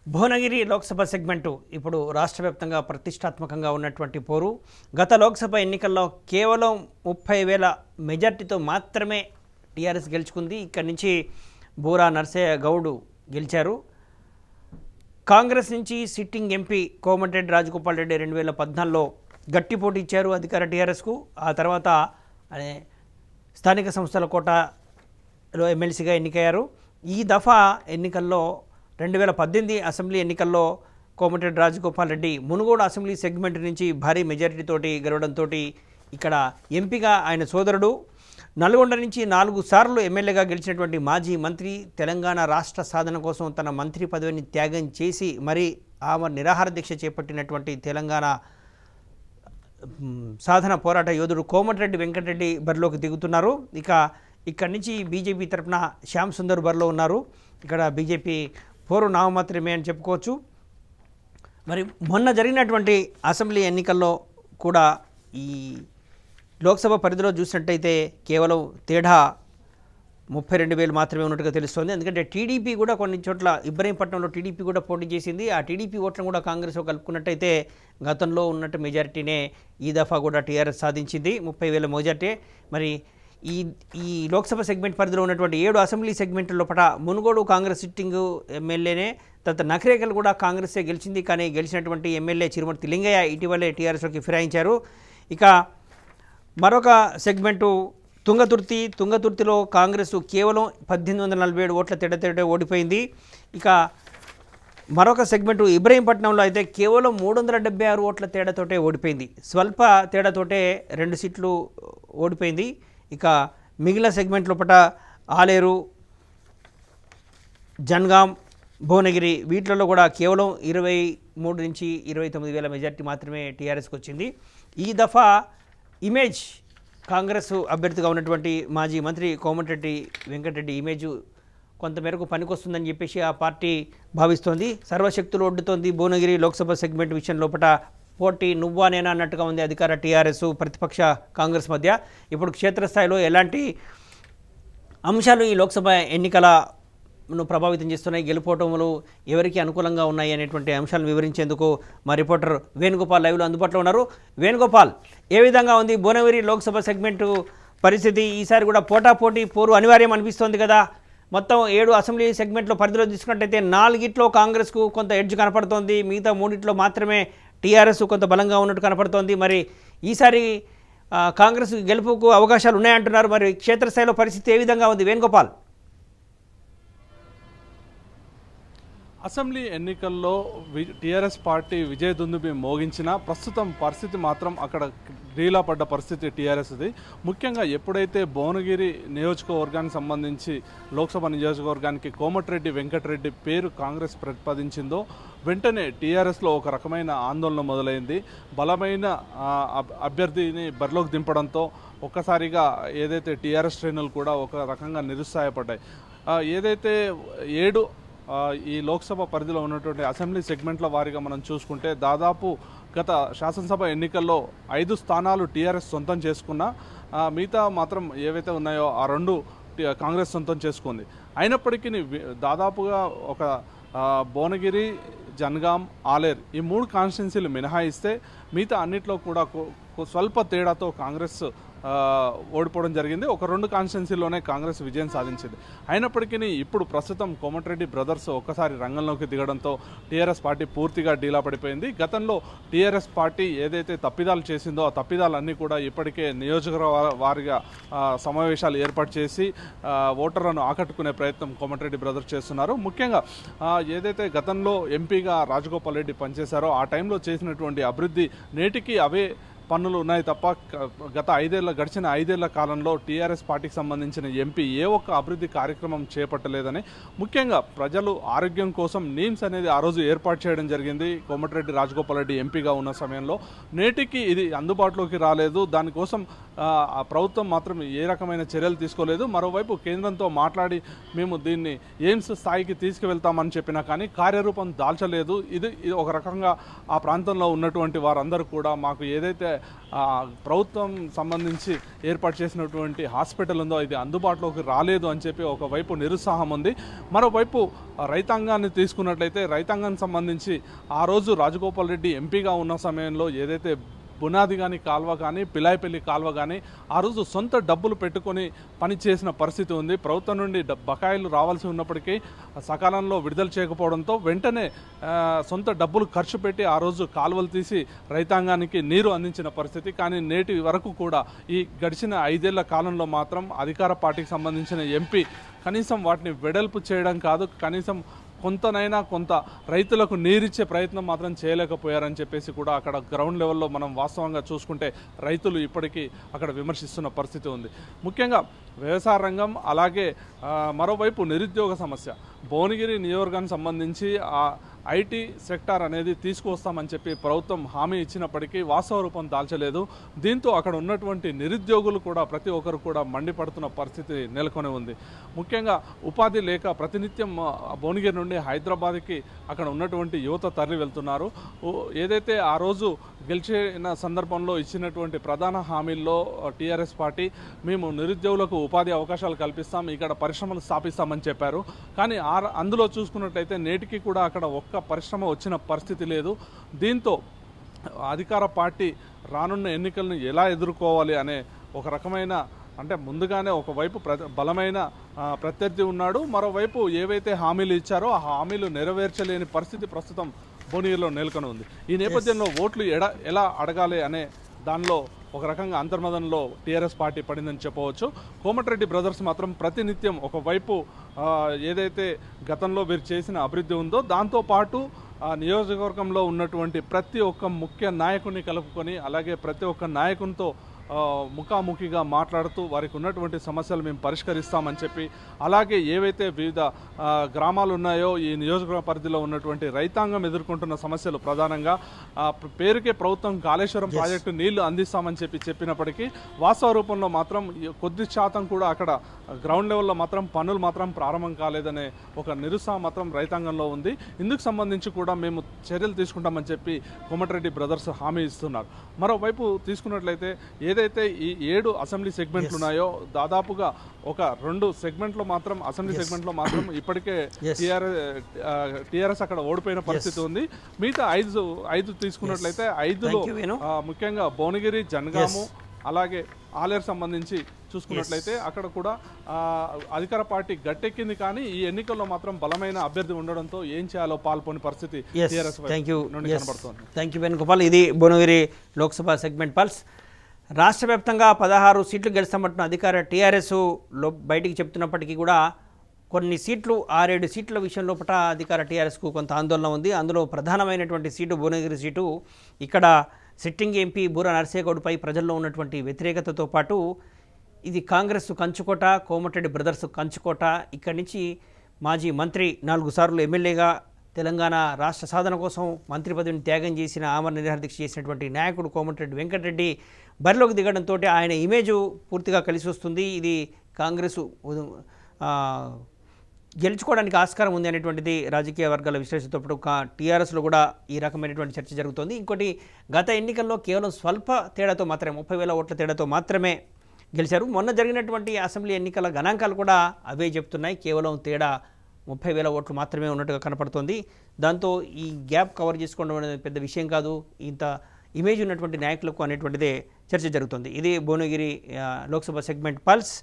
Bhuvanagiri Lok Sabha segment ఇప్పుడు రాష్ట్ర వ్యాప్తంగా ప్రతిష్టాత్మకంగా ఉన్నటువంటి పోరు. గత లోక్సభ ఎన్నికల్లో కేవలం 30,000 మెజార్టీతో మాత్రమే టీఆర్ఎస్ గెలుచుకుంది. ఇక్కడి నుంచి బూరా నర్సయ్య గౌడ్ గెలిచారు. కాంగ్రెస్ నుంచి సిట్టింగ్ ఎంపీ కోమటిరెడ్డి రాజగోపాల్ రెడ్డి 2014లో గట్టి పోటీ ఇచ్చారు అధికార టీఆర్ఎస్కు. ఆ తర్వాత స్థానిక సంస్థల కోటాలో ఎమ్మెల్సీగా ఎన్నికయ్యారు. ఈ దఫా ఎన్నికల్లో 2018 అసెంబ్లీ ఎన్నికల్లో కోమటిరెడ్డి రాజగోపాల్ రెడ్డి మునుగోడు అసెంబ్లీ సెగ్మెంట్ నుంచి భారీ మెజారిటీతోటి గెలవడంతో ఇక్కడ ఎంపీగా ఆయన సోదరుడు నల్గొండ నుంచి 4 సార్లు ఎమ్మెల్యేగా గెలిచినటువంటి మాజీ మంత్రి తెలంగాణ రాష్ట్ర సాధన కోసం తన మంత్రి పదవిని త్యాగం చేసి మరి ఆమె నిరాహార దీక్ష చేపట్టినటువంటి తెలంగాణ సాధన పోరాట యోధుడు కోమటిరెడ్డి వెంకటరెడ్డి బరిలోకి దిగుతున్నారు. ఇక్కడి నుంచి బీజేపీ తరఫున శ్యామ్ సుందర్ బరిలో ఉన్నారు. ఇక్కడ బీజేపీ పోరు నామమాత్రమే అని చెప్పుకోవచ్చు. మరి మొన్న జరిగినటువంటి అసెంబ్లీ ఎన్నికల్లో కూడా ఈ లోక్సభ పరిధిలో చూసినట్టయితే కేవలం తేడా 32,000 మాత్రమే ఉన్నట్టుగా తెలుస్తోంది. ఎందుకంటే టీడీపీ కూడా కొన్ని చోట్ల ఇబ్రహీంపట్నంలో టీడీపీ కూడా పోటీ చేసింది. ఆ టీడీపీ ఓట్లను కూడా కాంగ్రెస్లో కలుపుకున్నట్టయితే గతంలో ఉన్నట్టు మెజారిటీనే ఈ దఫా కూడా టీఆర్ఎస్ సాధించింది, 30,000 మెజారిటీ. మరి ఈ లోక్సభ సెగ్మెంట్ పరిధిలో ఉన్నటువంటి 7 అసెంబ్లీ సెగ్మెంట్ల లోపల మునుగోడు కాంగ్రెస్ సిట్టింగ్ ఎమ్మెల్యేనే, తర్వాత నకరేకల్ కూడా కాంగ్రెసే గెలిచింది. కానీ గెలిచినటువంటి ఎమ్మెల్యే చిరుమర్తి లింగయ్య ఇటీవలే టీఆర్ఎస్లోకి ఫిరాయించారు. ఇక మరొక సెగ్మెంటు తుంగతుర్తిలో కాంగ్రెస్ కేవలం 1847 ఓట్ల తేడా ఓడిపోయింది. ఇక మరొక సెగ్మెంటు ఇబ్రహీంపట్నంలో అయితే కేవలం 376 ఓట్ల తేడాతోటే ఓడిపోయింది. స్వల్ప తేడాతోటే 2 సీట్లు ఓడిపోయింది. ఇక మిగిలిన సెగ్మెంట్ లోపల ఆలేరు, జన్గాం, భువనగిరి వీటిలలో కూడా కేవలం 23 నుంచి 29,000 మెజార్టీ మాత్రమే టీఆర్ఎస్కి వచ్చింది. ఈ దఫా ఇమేజ్ కాంగ్రెస్ అభ్యర్థిగా ఉన్నటువంటి మాజీ మంత్రి కోమటిరెడ్డి వెంకటరెడ్డి ఇమేజ్ కొంతమేరకు పనికొస్తుందని చెప్పేసి ఆ పార్టీ భావిస్తోంది. సర్వశక్తులు ఒడ్డుతోంది. భువనగిరి లోక్సభ సెగ్మెంట్ విషయం లోపల పోటీ నువ్వా నేనా అన్నట్టుగా ఉంది అధికార టీఆర్ఎస్ ప్రతిపక్ష కాంగ్రెస్ మధ్య. ఇప్పుడు క్షేత్రస్థాయిలో ఎలాంటి అంశాలు ఈ లోక్సభ ఎన్నికలను ప్రభావితం చేస్తున్నాయి, గెలుపోవటములు ఎవరికి అనుకూలంగా ఉన్నాయి అనేటువంటి అంశాలను వివరించేందుకు మా రిపోర్టర్ వేణుగోపాల్ లైవ్లో అందుబాటులో ఉన్నారు. వేణుగోపాల్, ఏ విధంగా ఉంది భువనగిరి లోక్సభ సెగ్మెంటు పరిస్థితి? ఈసారి కూడా పోటాపోటీ పోరు అనివార్యం అనిపిస్తోంది కదా. మొత్తం 7 అసెంబ్లీ సెగ్మెంట్లో పరిధిలో తీసుకున్నట్టయితే 4 కాంగ్రెస్కు కొంత ఎడ్జ్ కనపడుతోంది, మిగతా 3 మాత్రమే టీఆర్ఎస్ కొంత బలంగా ఉన్నట్టు కనపడుతోంది. మరి ఈసారి కాంగ్రెస్ గెలుపుకు అవకాశాలు ఉన్నాయంటున్నారు. మరి క్షేత్రస్థాయిలో పరిస్థితి ఏ విధంగా ఉంది వేణుగోపాల్? అసెంబ్లీ ఎన్నికల్లో టీఆర్ఎస్ పార్టీ విజయ దుందుబి మోగించిన ప్రస్తుతం పరిస్థితి మాత్రం అక్కడ ఢీలా పడ్డ పరిస్థితి టీఆర్ఎస్ది. ముఖ్యంగా ఎప్పుడైతే భువనగిరి నియోజకవర్గానికి సంబంధించి లోక్సభ నియోజకవర్గానికి కోమటిరెడ్డి వెంకటరెడ్డి పేరు కాంగ్రెస్ ప్రతిపాదించిందో వెంటనే టీఆర్ఎస్లో ఒక రకమైన ఆందోళన మొదలైంది. బలమైన అభ్యర్థిని బరిలోకి దింపడంతో ఒక్కసారిగా ఏదైతే టీఆర్ఎస్ శ్రేణులు కూడా ఒక రకంగా నిరుత్సాహపడ్డాయి. ఏదైతే 7 ఈ లోక్సభ పరిధిలో ఉన్నటువంటి అసెంబ్లీ సెగ్మెంట్ల వారీగా మనం చూసుకుంటే దాదాపు గత శాసనసభ ఎన్నికల్లో 5 స్థానాలు టీఆర్ఎస్ సొంతం చేసుకున్నా మిగతా మాత్రం ఏవైతే ఉన్నాయో ఆ 2 కాంగ్రెస్ సొంతం చేసుకుంది. అయినప్పటికీ దాదాపుగా ఒక భువనగిరి, జన్గాం, ఆలేర్ ఈ 3 కాన్స్టిట్యున్సీలు మినహాయిస్తే మిగతా అన్నిట్లో కూడా స్వల్ప తేడాతో కాంగ్రెస్ ఓడిపోవడం జరిగింది. ఒక 2 కాన్స్టిట్యున్సీలోనే కాంగ్రెస్ విజయం సాధించింది. అయినప్పటికీ ఇప్పుడు ప్రస్తుతం కోమటిరెడ్డి బ్రదర్స్ ఒక్కసారి రంగంలోకి దిగడంతో టీఆర్ఎస్ పార్టీ పూర్తిగా డీలా పడిపోయింది. గతంలో టీఆర్ఎస్ పార్టీ ఏదైతే తప్పిదాలు చేసిందో ఆ తప్పిదాలన్నీ కూడా ఇప్పటికే నియోజకవర్గ వారిగా సమావేశాలు ఏర్పాటు చేసి ఓటర్లను ఆకట్టుకునే ప్రయత్నం కోమటిరెడ్డి బ్రదర్స్ చేస్తున్నారు. ముఖ్యంగా ఏదైతే గతంలో ఎంపీగా రాజగోపాల్ రెడ్డి పనిచేశారో ఆ టైంలో చేసినటువంటి అభివృద్ధి నేటికి అవే పన్నులు ఉన్నాయి తప్ప గడిచిన 5 ఏళ్ల కాలంలో టీఆర్ఎస్ పార్టీకి సంబంధించిన ఎంపీ ఏ ఒక్క అభివృద్ధి కార్యక్రమం చేపట్టలేదని, ముఖ్యంగా ప్రజలు ఆరోగ్యం కోసం నీమ్స్ అనేది ఆ రోజు ఏర్పాటు చేయడం జరిగింది కోమటిరెడ్డి రాజగోపాల్ రెడ్డి ఎంపీగా ఉన్న సమయంలో. నేటికి ఇది అందుబాటులోకి రాలేదు. దానికోసం ప్రభుత్వం మాత్రం ఏ రకమైన చర్యలు తీసుకోలేదు. మరోవైపు కేంద్రంతో మాట్లాడి మేము దీన్ని ఎయిమ్స్ స్థాయికి తీసుకువెళ్తామని చెప్పినా కానీ కార్యరూపం దాల్చలేదు. ఇది ఒక రకంగా ఆ ప్రాంతంలో ఉన్నటువంటి వారందరూ కూడా మాకు ఏదైతే ప్రభుత్వం సంబంధించి ఏర్పాటు చేసినటువంటి హాస్పిటల్ ఉందో ఇది అందుబాటులోకి రాలేదు అని చెప్పి ఒకవైపు నిరుత్సాహం ఉంది. మరోవైపు రైతాంగాన్ని తీసుకున్నట్లయితే రైతాంగానికి సంబంధించి ఆ రోజు రాజగోపాల్ రెడ్డి ఎంపీగా ఉన్న సమయంలో ఏదైతే పునాది కానీ కాల్వ కానీ పిలాయిపల్లి కాల్వ కానీ ఆ రోజు సొంత డబ్బులు పెట్టుకొని పని చేసిన పరిస్థితి ఉంది. ప్రభుత్వం నుండి బకాయిలు రావాల్సి ఉన్నప్పటికీ సకాలంలో విడుదల చేయకపోవడంతో వెంటనే సొంత డబ్బులు ఖర్చు పెట్టి ఆ రోజు కాలువలు తీసి రైతాంగానికి నీరు అందించిన పరిస్థితి. కానీ నేటి వరకు కూడా ఈ గడిచిన 5 ఏళ్ల కాలంలో మాత్రం అధికార పార్టీకి సంబంధించిన ఎంపీ కనీసం వాటిని వెడల్పు చేయడం కాదు, కనీసం కొంతనైనా కొంత రైతులకు నీరిచ్చే ప్రయత్నం మాత్రం చేయలేకపోయారని చెప్పేసి కూడా అక్కడ గ్రౌండ్ లెవెల్లో మనం వాస్తవంగా చూసుకుంటే రైతులు ఇప్పటికీ అక్కడ విమర్శిస్తున్న పరిస్థితి ఉంది. ముఖ్యంగా వ్యవసాయ రంగం, అలాగే మరోవైపు నిరుద్యోగ సమస్య. భువనగిరి నియోజకవర్గానికి సంబంధించి ఐటీ సెక్టార్ అనేది తీసుకువస్తామని చెప్పి ప్రభుత్వం హామీ ఇచ్చినప్పటికీ వాస్తవ రూపం దాల్చలేదు. దీంతో అక్కడ ఉన్నటువంటి నిరుద్యోగులు కూడా ప్రతి ఒక్కరు కూడా మండిపడుతున్న పరిస్థితి నెలకొని ఉంది. ముఖ్యంగా ఉపాధి లేక ప్రతినిత్యం భువనగిరి నుండి హైదరాబాద్కి అక్కడ ఉన్నటువంటి యువత తరలి వెళ్తున్నారు. ఏదైతే ఆ రోజు గెలిచిన సందర్భంలో ఇచ్చినటువంటి ప్రధాన హామీల్లో టీఆర్ఎస్ పార్టీ మేము నిరుద్యోగులకు ఉపాధి అవకాశాలు కల్పిస్తాం, ఇక్కడ పరిశ్రమలు స్థాపిస్తామని చెప్పారు. కానీ అందులో చూసుకున్నట్లయితే నేటికి కూడా అక్కడ ఒక్క పరిశ్రమ వచ్చిన పరిస్థితి లేదు. దీంతో అధికార పార్టీ రానున్న ఎన్నికలను ఎలా ఎదుర్కోవాలి అనే ఒక రకమైన, అంటే ముందుగానే ఒకవైపు బలమైన ప్రత్యర్థి ఉన్నాడు, మరోవైపు ఏవైతే హామీలు ఇచ్చారో ఆ హామీలు నెరవేర్చలేని పరిస్థితి ప్రస్తుతం భువనగిరిలో నెలకొని ఉంది. ఈ నేపథ్యంలో ఓట్లు ఎలా అడగాలి అనే దానిలో ఒక రకంగా అంతర్మదంలో టీఆర్ఎస్ పార్టీ పడిందని చెప్పవచ్చు. కోమటిరెడ్డి బ్రదర్స్ మాత్రం ప్రతినిత్యం ఒకవైపు ఏదైతే గతంలో వీరు చేసిన అభివృద్ధి ఉందో దాంతోపాటు నియోజకవర్గంలో ఉన్నటువంటి ప్రతి ఒక్క ముఖ్య నాయకుడిని కలుపుకొని, అలాగే ప్రతి ఒక్క నాయకునితో ముఖాముఖిగా మాట్లాడుతూ వారికి ఉన్నటువంటి సమస్యలు మేము పరిష్కరిస్తామని చెప్పి, అలాగే ఏవైతే వివిధ గ్రామాలు ఉన్నాయో ఈ నియోజకవర్గ పరిధిలో ఉన్నటువంటి రైతాంగం ఎదుర్కొంటున్న సమస్యలు ప్రధానంగా పేరుకే ప్రభుత్వం కాళేశ్వరం ప్రాజెక్టు నీళ్లు అందిస్తామని చెప్పినప్పటికీ వాస్తవ రూపంలో మాత్రం కొద్ది శాతం కూడా అక్కడ గ్రౌండ్ లెవెల్లో మాత్రం పనులు మాత్రం ప్రారంభం కాలేదనే ఒక నిరుత్సాహం మాత్రం రైతాంగంలో ఉంది. ఇందుకు సంబంధించి కూడా మేము చర్యలు తీసుకుంటామని చెప్పి కోమటిరెడ్డి బ్రదర్స్ హామీ ఇస్తున్నారు. మరోవైపు తీసుకున్నట్లయితే ఏదైతే ఈ 7 అసెంబ్లీ సెగ్మెంట్లు ఉన్నాయో దాదాపుగా ఒక 2 సెగ్మెంట్లో మాత్రం అసెంబ్లీ సెగ్మెంట్లో మాత్రం ఇప్పటికే టీఆర్ఎస్ అక్కడ ఓడిపోయిన పరిస్థితి ఉంది. మిగతా 5 తీసుకున్నట్లయితే 5లో ముఖ్యంగా భువనగిరి, జనగాము, అలాగే ఆలేరు సంబంధించి చూసుకున్నట్లయితే అక్కడ కూడా అధికార పార్టీ గట్టెక్కింది. కానీ ఈ ఎన్నికల్లో మాత్రం బలమైన అభ్యర్థి ఉండడంతో ఏం చేయాలో పాల్పోని పరిస్థితి కనబడుతోంది. Thank you Venugopal. ఇది భువనగిరి లోక్సభ సెగ్మెంట్ పల్స్. రాష్ట్ర వ్యాప్తంగా 16 సీట్లు గెలుస్తామంటున్న అధికార టీఆర్ఎస్ బయటికి చెప్తున్నప్పటికీ కూడా కొన్ని సీట్లు 6-7 సీట్ల విషయంలో అధికార టీఆర్ఎస్కు కొంత ఆందోళన ఉంది. అందులో ప్రధానమైనటువంటి సీటు భువనగిరి సీటు. ఇక్కడ సిట్టింగ్ ఎంపీ బూర నర్సేగౌడ్పై ప్రజల్లో ఉన్నటువంటి వ్యతిరేకతతో పాటు ఇది కాంగ్రెస్ కంచుకోట, కోమటిరెడ్డి బ్రదర్స్ కంచుకోట. ఇక్కడి నుంచి మాజీ మంత్రి 4 సార్లు ఎమ్మెల్యేగా తెలంగాణ రాష్ట్ర సాధన కోసం మంత్రి పదవిని త్యాగం చేసిన, ఆమరణ నిరాహార దీక్ష చేసినటువంటి నాయకుడు కోమటిరెడ్డి వెంకటరెడ్డి బరిలోకి దిగడంతో ఆయన ఇమేజు పూర్తిగా కలిసి వస్తుంది. ఇది కాంగ్రెస్ గెలుచుకోవడానికి ఆస్కారం ఉంది అనేటువంటిది రాజకీయ వర్గాల విశ్లేషణతో పాటు టీఆర్ఎస్లో కూడా ఈ రకమైనటువంటి చర్చ జరుగుతుంది. ఇంకోటి, గత ఎన్నికల్లో కేవలం స్వల్ప తేడాతో మాత్రమే 30,000 ఓట్ల తేడాతో మాత్రమే గెలిచారు. మొన్న జరిగినటువంటి అసెంబ్లీ ఎన్నికల గణాంకాలు కూడా అవే చెప్తున్నాయి. కేవలం తేడా 30,000 ఓట్లు మాత్రమే ఉన్నట్టుగా కనపడుతోంది. దాంతో ఈ గ్యాప్ కవర్ చేసుకోవడం అనేది పెద్ద విషయం కాదు, ఇంత ఇమేజ్ ఉన్నటువంటి నాయకులకు అనేటువంటిదే చర్చ జరుగుతుంది. ఇది భువనగిరి లోక్సభ సెగ్మెంట్ పల్స్.